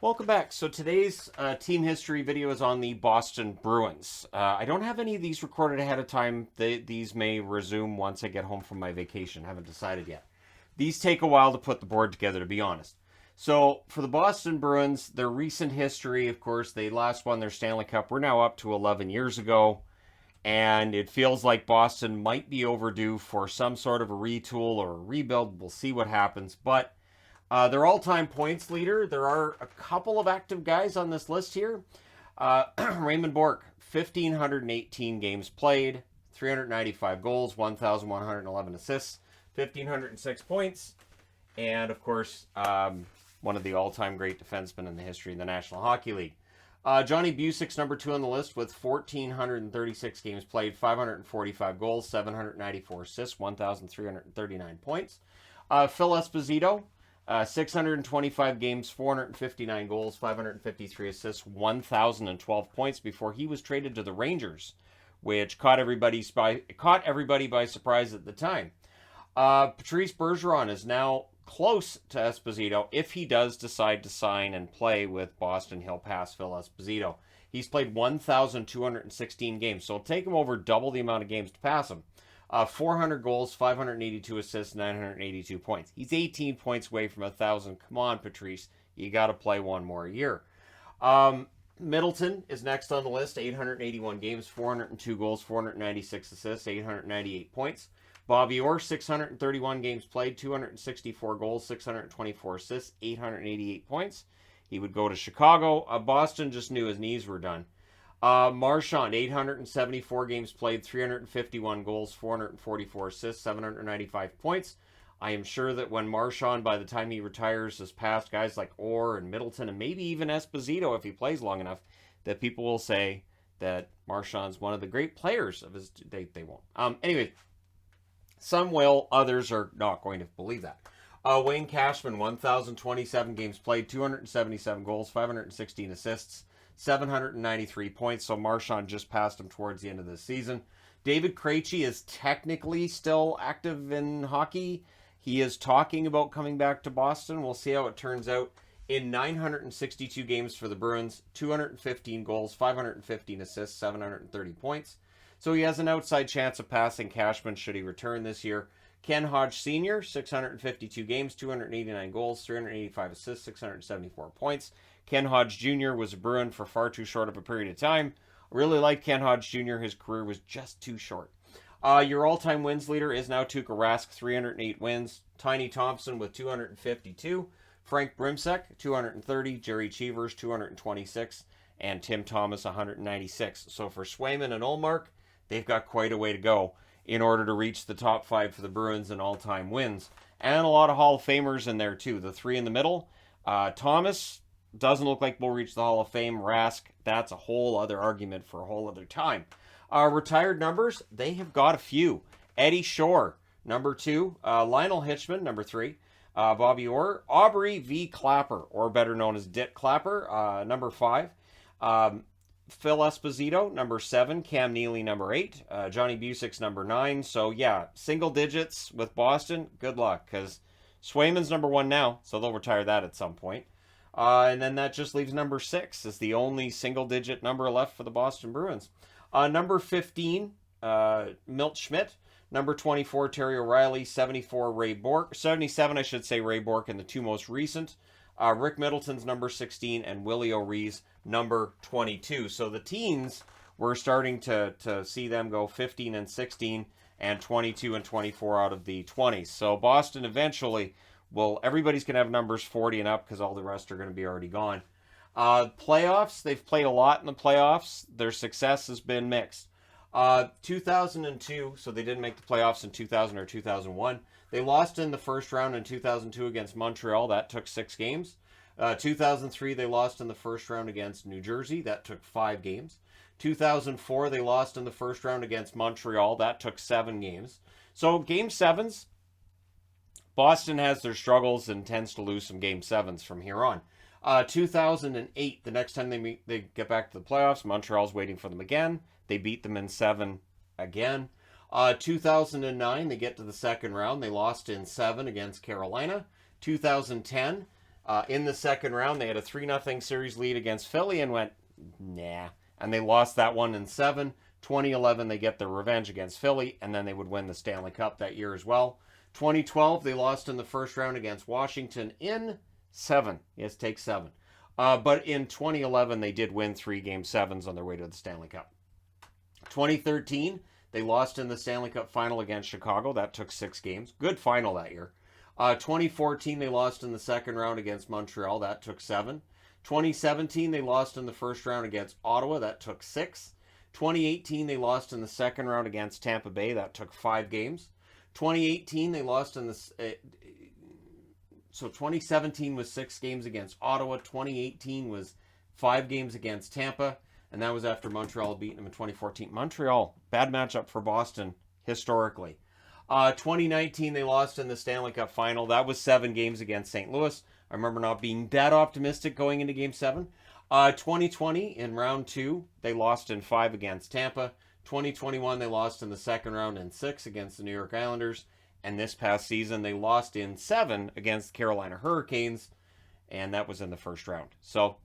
Welcome back. So today's team history video is on the Boston Bruins. I don't have any of these recorded ahead of time. These may resume once I get home from my vacation. Haven't decided yet. These take a while to put the board together, to be honest. So for the Boston Bruins, their recent history, of course, they last won their Stanley Cup. We're now up to 11 years ago. And it feels like Boston might be overdue for some sort of a retool or a rebuild. We'll see what happens. But their all-time points leader, there are a couple of active guys on this list here. Raymond Bourque, 1,518 games played, 395 goals, 1,111 assists, 1,506 points. And, of course, one of the all-time great defensemen in the history of the National Hockey League. Johnny Busick's number 2 on the list with 1,436 games played, 545 goals, 794 assists, 1,339 points. Phil Esposito, 625 games, 459 goals, 553 assists, 1,012 points before he was traded to the Rangers, which caught everybody by surprise at the time. Patrice Bergeron is now close to Esposito. If he does decide to sign and play with Boston, he'll pass Phil Esposito. He's played 1,216 games, so it'll take him over double the amount of games to pass him. 400 goals, 582 assists, 982 points. He's 18 points away from 1,000. Come on, Patrice. You got to play one more year. Middleton is next on the list. 881 games, 402 goals, 496 assists, 898 points. Bobby Orr, 631 games played, 264 goals, 624 assists, 888 points. He would go to Chicago. Boston just knew his knees were done. Marchand, 874 games played, 351 goals, 444 assists, 795 points. I am sure that when Marchand, by the time he retires, has passed guys like Orr and Middleton and maybe even Esposito if he plays long enough, that people will say that Marchand's one of the great players of his... They won't. Anyway, some will, others are not going to believe that. Wayne Cashman, 1,027 games played, 277 goals, 516 assists, 793 points. So Marchand just passed him towards the end of the season. David Krejci is technically still active in hockey. He is talking about coming back to Boston. We'll see how it turns out. In 962 games for the Bruins, 215 goals, 515 assists, 730 points. So he has an outside chance of passing Cashman should he return this year. Ken Hodge Sr., 652 games, 289 goals, 385 assists, 674 points. Ken Hodge Jr. was a Bruin for far too short of a period of time. I really like Ken Hodge Jr. His career was just too short. Your all-time wins leader is now Tuukka Rask, 308 wins. Tiny Thompson with 252. Frank Brimsek, 230. Jerry Cheevers, 226. And Tim Thomas, 196. So for Swayman and Ullmark, they've got quite a way to go in order to reach the top 5 for the Bruins in all-time wins. And a lot of Hall of Famers in there, too. The 3 in the middle. Thomas doesn't look like we'll reach the Hall of Fame. Rask, that's a whole other argument for a whole other time. Retired numbers, they have got a few. Eddie Shore, number 2. Lionel Hitchman, number 3. Bobby Orr. Aubrey V. Clapper, or better known as Dick Clapper, number 5. Phil Esposito, number 7. Cam Neely, number 8. Johnny Busick's number 9. So, yeah, single digits with Boston. Good luck, because Swayman's number 1 now, so they'll retire that at some point. And then that just leaves number 6 as the only single-digit number left for the Boston Bruins. Number 15, Milt Schmidt. Number 24, Terry O'Reilly. 74, Ray Bourque. 77, I should say, Ray Bourque, in the 2 most recent. Rick Middleton's number 16, and Willie O'Ree's number 22. So the teens, we're starting to see them go 15 and 16 and 22 and 24 out of the 20s. So Boston eventually will, everybody's going to have numbers 40 and up because all the rest are going to be already gone. Playoffs, they've played a lot in the playoffs. Their success has been mixed. 2002, so they didn't make the playoffs in 2000 or 2001. They lost in the first round in 2002 against Montreal. That took 6 games. 2003, they lost in the first round against New Jersey. That took 5 games. 2004, they lost in the first round against Montreal. That took 7 games. So game 7s, Boston has their struggles and tends to lose some game 7s from here on. 2008, the next time they get back to the playoffs, Montreal's waiting for them again. They beat them in 7 again. 2009, they get to the second round. They lost in 7 against Carolina. 2010, In the second round, they had a 3-0 series lead against Philly and went, nah. And they lost that one in 7. 2011, they get their revenge against Philly, and then they would win the Stanley Cup that year as well. 2012, they lost in the first round against Washington in 7. Yes, take 7. But in 2011, they did win 3 Game 7s on their way to the Stanley Cup. 2013, they lost in the Stanley Cup final against Chicago. That took 6 games. Good final that year. 2014, they lost in the second round against Montreal. That took 7. 2017, they lost in the first round against Ottawa. That took 6. 2018, they lost in the second round against Tampa Bay. That took 5 games. 2018, they lost in the... So 2017 was 6 games against Ottawa. 2018 was 5 games against Tampa. And that was after Montreal beating them in 2014. Montreal, bad matchup for Boston historically. 2019, they lost in the Stanley Cup final. That was 7 games against St. Louis. I remember not being that optimistic going into Game 7. 2020, in round 2, they lost in 5 against Tampa. 2021, they lost in the second round in 6 against the New York Islanders. And this past season, they lost in 7 against the Carolina Hurricanes. And that was in the first round. So,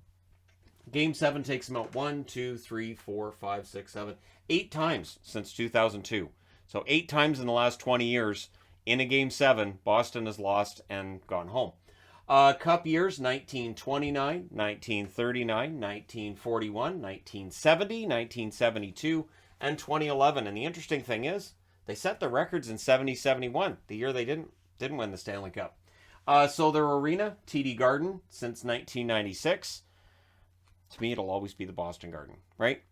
Game 7 takes them out 1, 2, 3, 4, 5, 6, 7, 8 times since 2002. So 8 times in the last 20 years in a Game 7, Boston has lost and gone home. Cup years, 1929, 1939, 1941, 1970, 1972, and 2011. And the interesting thing is, they set the records in 70-71, the year they didn't win the Stanley Cup. So their arena, TD Garden, since 1996. To me, it'll always be the Boston Garden, right?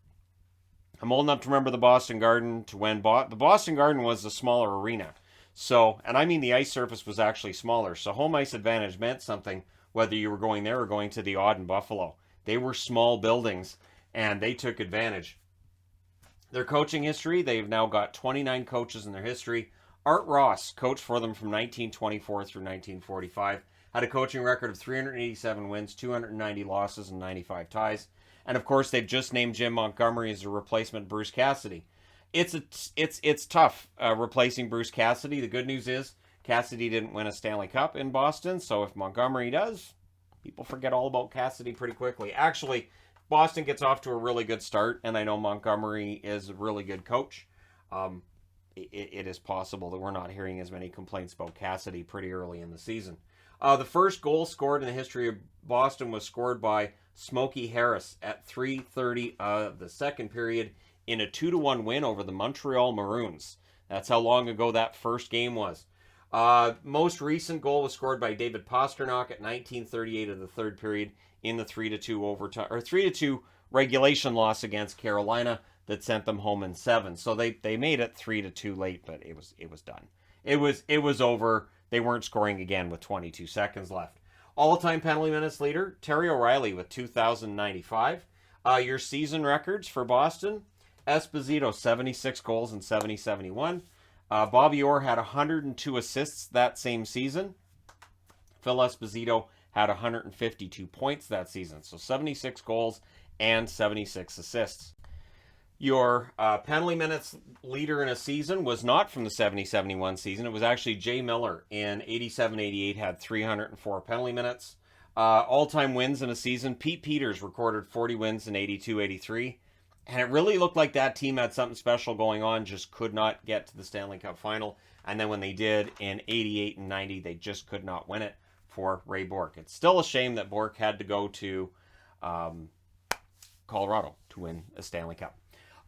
I'm old enough to remember the Boston Garden to when the Boston Garden was a smaller arena. So, and I mean the ice surface was actually smaller. So home ice advantage meant something whether you were going there or going to the Odd in Buffalo. They were small buildings and they took advantage. Their coaching history, they've now got 29 coaches in their history. Art Ross coached for them from 1924 through 1945. Had a coaching record of 387 wins, 290 losses, and 95 ties. And of course, they've just named Jim Montgomery as a replacement Bruce Cassidy. It's tough replacing Bruce Cassidy. The good news is Cassidy didn't win a Stanley Cup in Boston, so if Montgomery does, people forget all about Cassidy pretty quickly. Actually, Boston gets off to a really good start, and I know Montgomery is a really good coach. It is possible that we're not hearing as many complaints about Cassidy pretty early in the season. The first goal scored in the history of Boston was scored by Smokey Harris at 3:30 of the second period in a 2-1 win over the Montreal Maroons. That's how long ago that first game was. Most recent goal was scored by David Pastrnak at 19:38 of the third period in the 3-2 overtime or 3-2 regulation loss against Carolina that sent them home in 7. So they made it 3-2 late, but it was done. It was over. They weren't scoring again with 22 seconds left. All-time penalty minutes leader, Terry O'Reilly with 2,095. Your season records for Boston, Esposito, 76 goals in 70-71. Bobby Orr had 102 assists that same season. Phil Esposito had 152 points that season. So 76 goals and 76 assists. Your penalty minutes leader in a season was not from the 70-71 season. It was actually Jay Miller in 87-88 had 304 penalty minutes. All-time wins in a season, Pete Peters recorded 40 wins in 82-83. And it really looked like that team had something special going on, just could not get to the Stanley Cup final. And then when they did in 88 and 90, they just could not win it for Ray Bourque. It's still a shame that Bourque had to go to Colorado to win a Stanley Cup.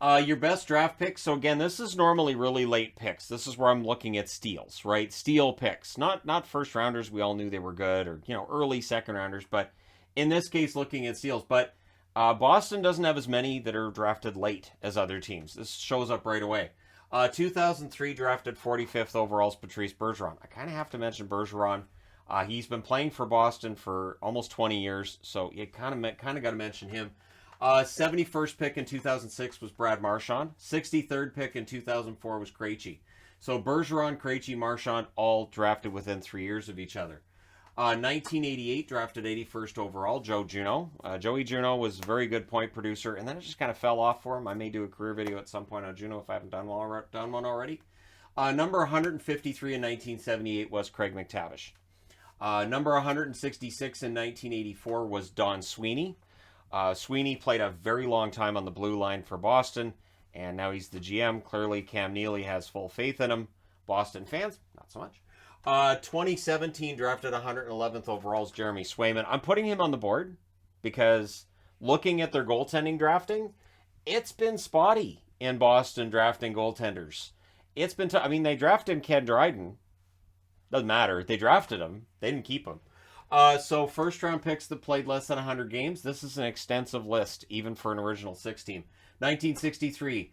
Your best draft picks. So again, this is normally really late picks. This is where I'm looking at steals, right? Steal picks, not first rounders. We all knew they were good, or early second rounders. But in this case, looking at steals. But Boston doesn't have as many that are drafted late as other teams. This shows up right away. 2003 drafted 45th overall is Patrice Bergeron. I kind of have to mention Bergeron. He's been playing for Boston for almost 20 years, so you kind of got to mention him. 71st pick in 2006 was Brad Marchand. 63rd pick in 2004 was Krejci. So Bergeron, Krejci, Marchand all drafted within 3 years of each other. 1988 drafted 81st overall, Joe Juneau. Joey Juneau was a very good point producer, and then it just kind of fell off for him. I may do a career video at some point on Juneau if I haven't done one already. Number 153 in 1978 was Craig McTavish. Number 166 in 1984 was Don Sweeney. Sweeney played a very long time on the blue line for Boston, and now he's the GM. Clearly, Cam Neely has full faith in him. Boston fans, not so much. 2017 drafted 111th overall is Jeremy Swayman. I'm putting him on the board because looking at their goaltending drafting, it's been spotty in Boston drafting goaltenders. It's been I mean, they drafted Ken Dryden. Doesn't matter. They drafted him. They didn't keep him. So first round picks that played less than 100 games. This is an extensive list, even for an original 6 team. 1963,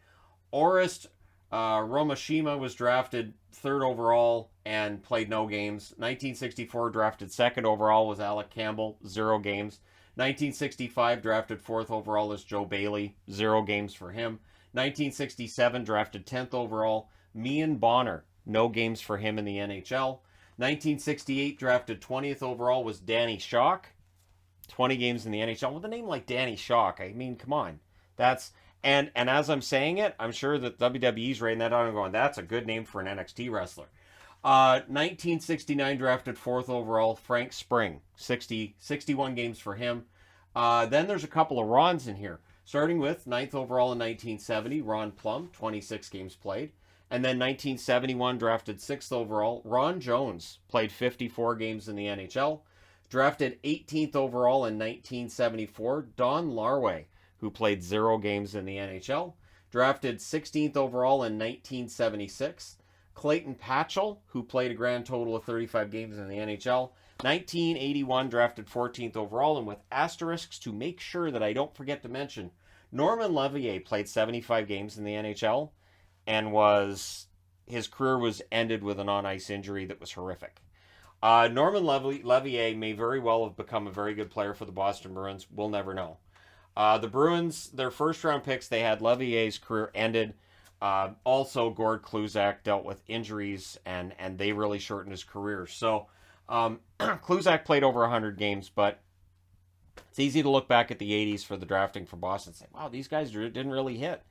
Orest Romashima was drafted 3rd overall and played no games. 1964 drafted 2nd overall was Alec Campbell, 0 games. 1965 drafted 4th overall is Joe Bailey, 0 games for him. 1967 drafted 10th overall, Mian Bonner, no games for him in the NHL. 1968 drafted 20th overall was Danny Shock, 20 games in the NHL. With a name like Danny Shock, I mean, come on. That's and as I'm saying it, I'm sure that WWE's writing that out and going, that's a good name for an NXT wrestler. 1969 drafted 4th overall, Frank Spring, 61 games for him. Then there's a couple of Rons in here, starting with 9th overall in 1970, Ron Plum, 26 games played. And then 1971 drafted 6th overall, Ron Jones, played 54 games in the NHL. Drafted 18th overall in 1974, Don Larway, who played 0 games in the NHL. Drafted 16th overall in 1976, Clayton Patchell, who played a grand total of 35 games in the NHL. 1981 drafted 14th overall, and with asterisks to make sure that I don't forget to mention, Norman Levier played 75 games in the NHL and his career was ended with an on-ice injury that was horrific. Norman Levier may very well have become a very good player for the Boston Bruins. We'll never know. The Bruins, their first-round picks, they had Levier's career ended. Also, Gord Kluzak dealt with injuries, and they really shortened his career. So, Kluzak played over 100 games, but it's easy to look back at the 80s for the drafting for Boston and say, wow, these guys didn't really hit.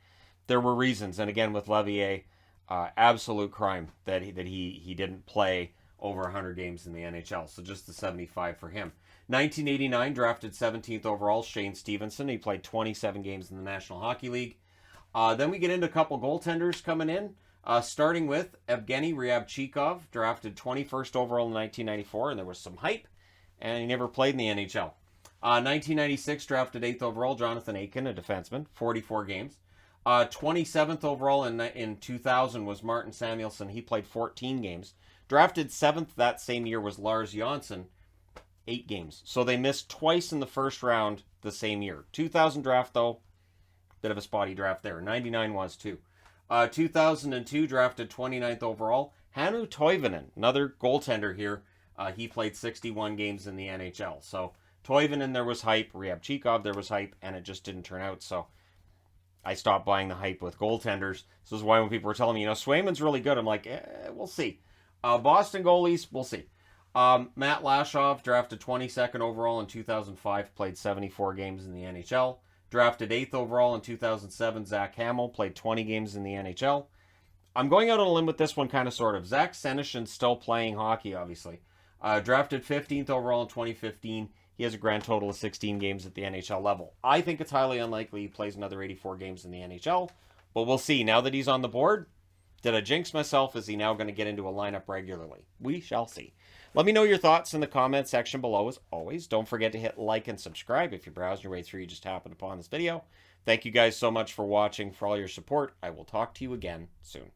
There were reasons, and again, with Levier, absolute crime that he didn't play over 100 games in the NHL. So just the 75 for him. 1989 drafted 17th overall, Shane Stevenson. He played 27 games in the National Hockey League. Then we get into a couple goaltenders coming in, starting with Evgeny Ryabchikov, drafted 21st overall in 1994, and there was some hype, and he never played in the NHL. 1996 drafted 8th overall, Jonathan Aiken, a defenseman, 44 games. 27th overall in 2000 was Martin Samuelsson. He played 14 games. Drafted 7th that same year was Lars Jonsson, 8 games. So they missed twice in the first round the same year. 2000 draft, though, bit of a spotty draft there. 99 was too. 2002 drafted 29th overall, Hannu Toivonen, another goaltender here. He played 61 games in the NHL. So Toivonen, there was hype. Ryabchikov, there was hype, and it just didn't turn out. So I stopped buying the hype with goaltenders. This is why when people were telling me, Swayman's really good, I'm like, we'll see. Boston goalies, we'll see. Matt Lashoff, drafted 22nd overall in 2005, played 74 games in the NHL. Drafted 8th overall in 2007, Zach Hamill, played 20 games in the NHL. I'm going out on a limb with this one, kind of, sort of. Zach Senyshyn's still playing hockey, obviously. Drafted 15th overall in 2015. He has a grand total of 16 games at the NHL level. I think it's highly unlikely he plays another 84 games in the NHL, but we'll see. Now that he's on the board, did I jinx myself? Is he now going to get into a lineup regularly? We shall see. Let me know your thoughts in the comment section below. As always, don't forget to hit like and subscribe if you're browsing your way through, you just happened upon this video. Thank you guys so much for watching, for all your support. I will talk to you again soon.